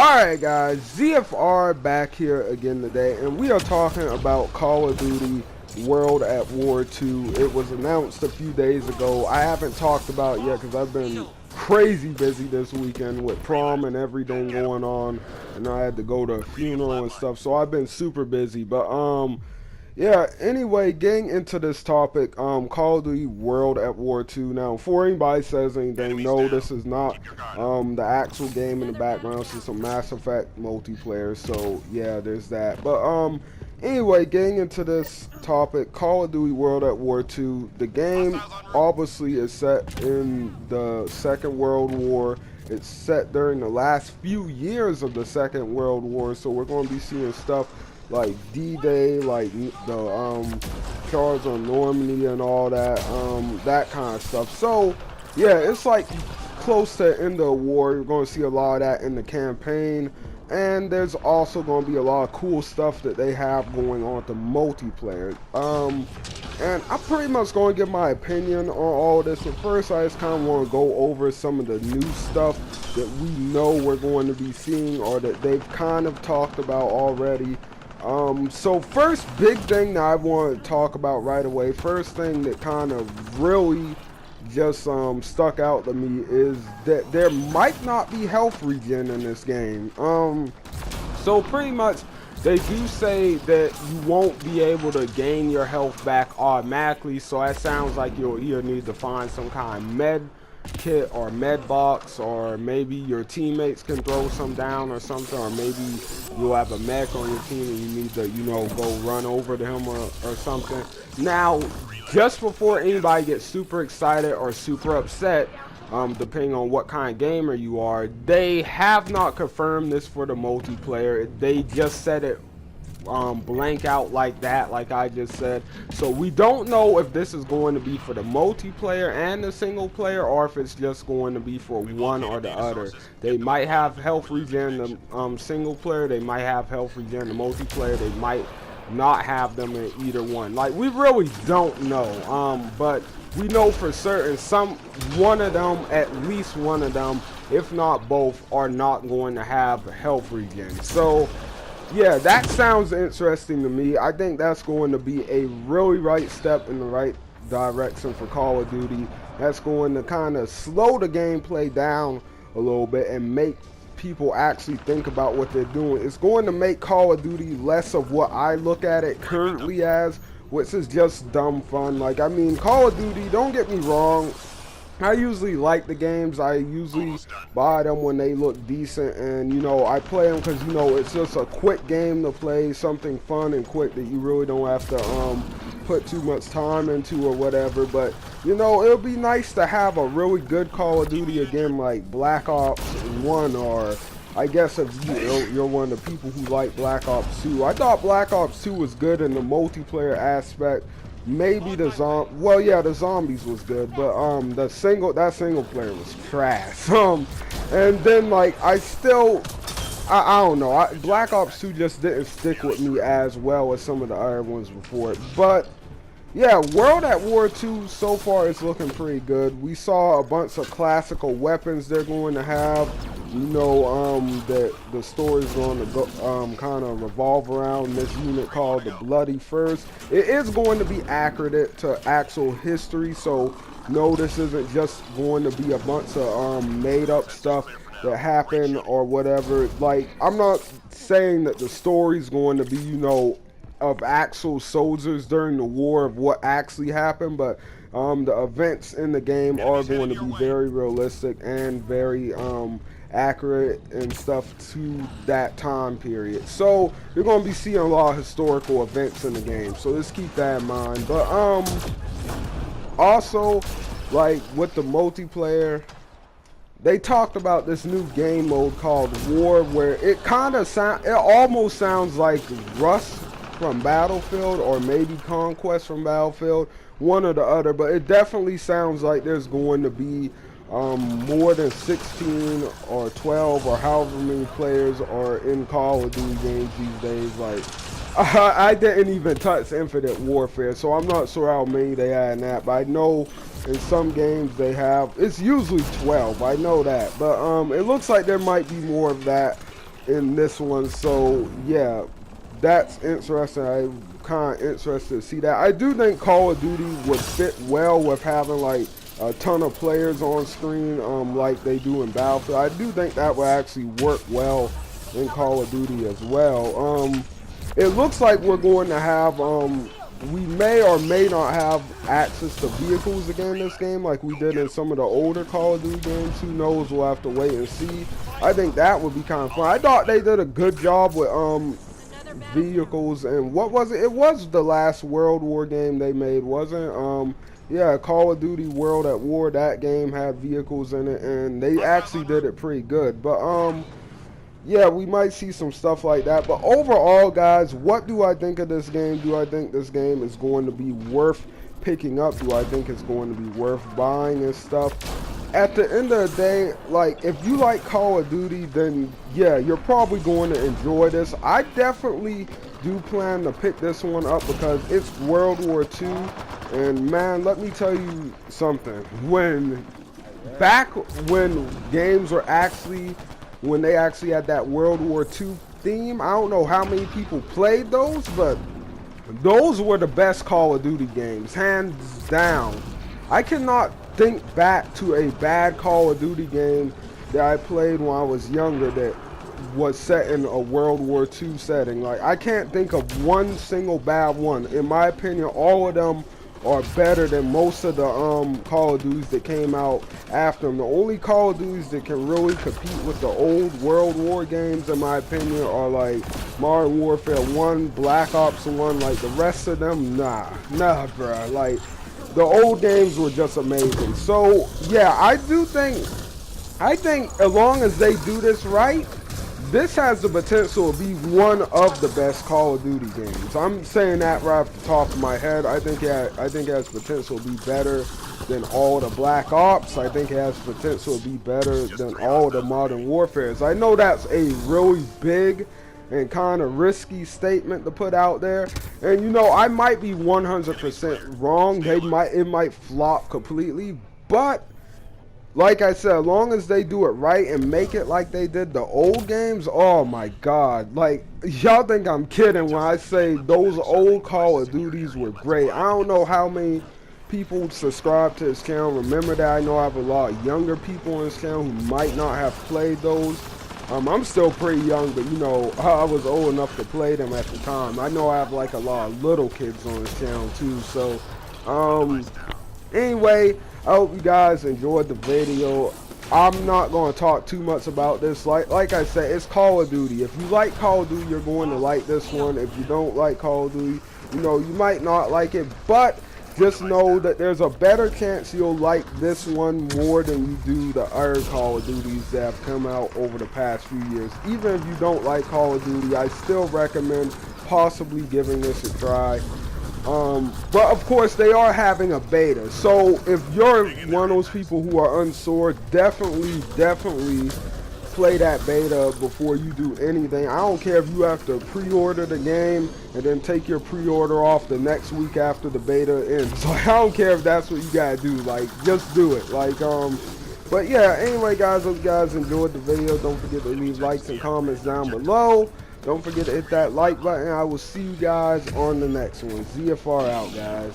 Alright guys, ZFR back here again today, and we are talking about Call of Duty World at War 2. It was announced a few days ago. I haven't talked about it yet because I've been crazy busy this weekend with prom and everything going on, and I had to go to a funeral and stuff, so I've been super busy. But yeah, anyway, getting into this topic, Call of Duty World at War 2. Now, before anybody says anything, no, this is not the actual game in the background. This is some Mass Effect multiplayer, so yeah, there's that. But anyway, getting into this topic, Call of Duty World at War 2. The game obviously is set in the Second World War. It's set during the last few years of the Second World War, so we're going to be seeing stuff like D-Day, like the Charge on Normandy and all that, that kind of stuff. So yeah, it's like close to the end of the war. You're going to see a lot of that in the campaign, and there's also going to be a lot of cool stuff that they have going on with the multiplayer. And I'm pretty much going to give my opinion on all this, but first I just kind of want to go over some of the new stuff that we know we're going to be seeing, or that they've kind of talked about already. So first big thing that I want to talk about right away, first thing that kind of really just stuck out to me is that there might not be health regen in this game. So pretty much they do say that you won't be able to gain your health back automatically, so that sounds like you'll either need to find some kind of med kit or med box, or maybe your teammates can throw some down or something, or maybe you'll have a mech on your team and you need to, you know, go run over to him or something. Now, just before anybody gets super excited or super upset, depending on what kind of gamer you are, they have not confirmed this for the multiplayer. They just said it blank out like that, like I just said. So we don't know if this is going to be for the multiplayer and the single player, or if it's just going to be for one or the other. They might have health regen the single player, they might have health regen the multiplayer, they might not have them in either one. Like, we really don't know, but we know for certain one of them, at least one of them, if not both, are not going to have health regen. So yeah, that sounds interesting to me. I think that's going to be a really right step in the right direction for Call of Duty. That's going to kind of slow the gameplay down a little bit and make people actually think about what they're doing. It's going to make Call of Duty less of what I look at it currently as, which is just dumb fun. Like, I mean, Call of Duty, don't get me wrong, I usually like the games. I usually buy them when they look decent, and you know, I play them because, you know, it's just a quick game to play, something fun and quick that you really don't have to put too much time into or whatever. But you know, it'll be nice to have a really good Call of Duty again, like Black Ops 1, or I guess if you're one of the people who like Black Ops 2. I thought Black Ops 2 was good in the multiplayer aspect. Maybe the the zombies was good, but that single player was trash. And then, like, I don't know, Black Ops 2 just didn't stick with me as well as some of the other ones before it. But yeah, World at War 2 so far is looking pretty good. We saw a bunch of classical weapons they're going to have. You know, that the story is going to go, kind of revolve around this unit called the Bloody First. It is going to be accurate to actual history, so no, this isn't just going to be a bunch of made up stuff that happened or whatever. Like, I'm not saying that the story is going to be, you know, of actual soldiers during the war, of what actually happened, but the events in the game are going to be very realistic and very accurate and stuff to that time period. So you're going to be seeing a lot of historical events in the game, so let's keep that in mind. But also, like, with the multiplayer, they talked about this new game mode called War, where it almost sounds like Rust from Battlefield, or maybe Conquest from Battlefield, one or the other, but it definitely sounds like there's going to be more than 16 or 12 or however many players are in Call of Duty games these days. Like, I didn't even touch Infinite Warfare, so I'm not sure how many they had in that, but I know in some games they have, it's usually 12, I know that, but it looks like there might be more of that in this one. So yeah, that's interesting. I'm kind of interested to see that. I do think Call of Duty would fit well with having like a ton of players on screen, like they do in Battlefield. I do think that would actually work well in Call of Duty as well. It looks like we're going to have, we may or may not have access to vehicles again in this game like we did in some of the older Call of Duty games. Who knows? We'll have to wait and see. I think that would be kind of fun. I thought they did a good job with vehicles, and what was it? It was the last World War game they made, wasn't it? Yeah, Call of Duty World at War, that game had vehicles in it, and they actually did it pretty good. But yeah, we might see some stuff like that. But overall, guys, what do I think of this game? Do I think this game is going to be worth picking up? Do I think it's going to be worth buying and stuff? At the end of the day, like, if you like Call of Duty, then yeah, you're probably going to enjoy this. I definitely do plan to pick this one up because it's World War II, and man, let me tell you something. Back when games were actually, when they actually had that World War II theme, I don't know how many people played those, but those were the best Call of Duty games, hands down. I cannot think back to a bad Call of Duty game that I played when I was younger that was set in a World War II setting. Like, I can't think of one single bad one. In my opinion, all of them are better than most of the Call of Duties that came out after them. The only Call of Duties that can really compete with the old World War games, in my opinion, are like Modern Warfare 1, Black Ops 1. Like, the rest of them, nah, bruh. Like, the old games were just amazing. So yeah, I think as long as they do this right, this has the potential to be one of the best Call of Duty games. I'm saying that right off the top of my head. I think it has potential to be better than all the Black Ops. I think it has potential to be better than all the Modern Warfares. I know that's a really big and kind of risky statement to put out there, and you know, I might be 100% wrong. It might flop completely, but like I said, as long as they do it right and make it like they did the old games, oh my god, like, y'all think I'm kidding when I say those old Call of Duties were great. I don't know how many people subscribe to this channel remember that. I know I have a lot of younger people on this channel who might not have played those. I'm still pretty young, but you know, I was old enough to play them at the time. I know I have like a lot of little kids on this channel too. So anyway, I hope you guys enjoyed the video. I'm not going to talk too much about this. Like I said, it's Call of Duty. If you like Call of Duty, you're going to like this one. If you don't like Call of Duty, you know, you might not like it, but just know that there's a better chance you'll like this one more than you do the other Call of Duties that have come out over the past few years. Even if you don't like Call of Duty, I still recommend possibly giving this a try. But of course, they are having a beta. So if you're one of those people who are unsure, definitely play that beta before you do anything. I don't care if you have to pre-order the game and then take your pre-order off the next week after the beta ends. Like, I don't care if that's what you gotta do. Like, just do it. Like, but yeah, anyway, guys, hope you guys enjoyed the video. Don't forget to leave likes and comments down below. Don't forget to hit that like button. I will see you guys on the next one. ZFR out, guys.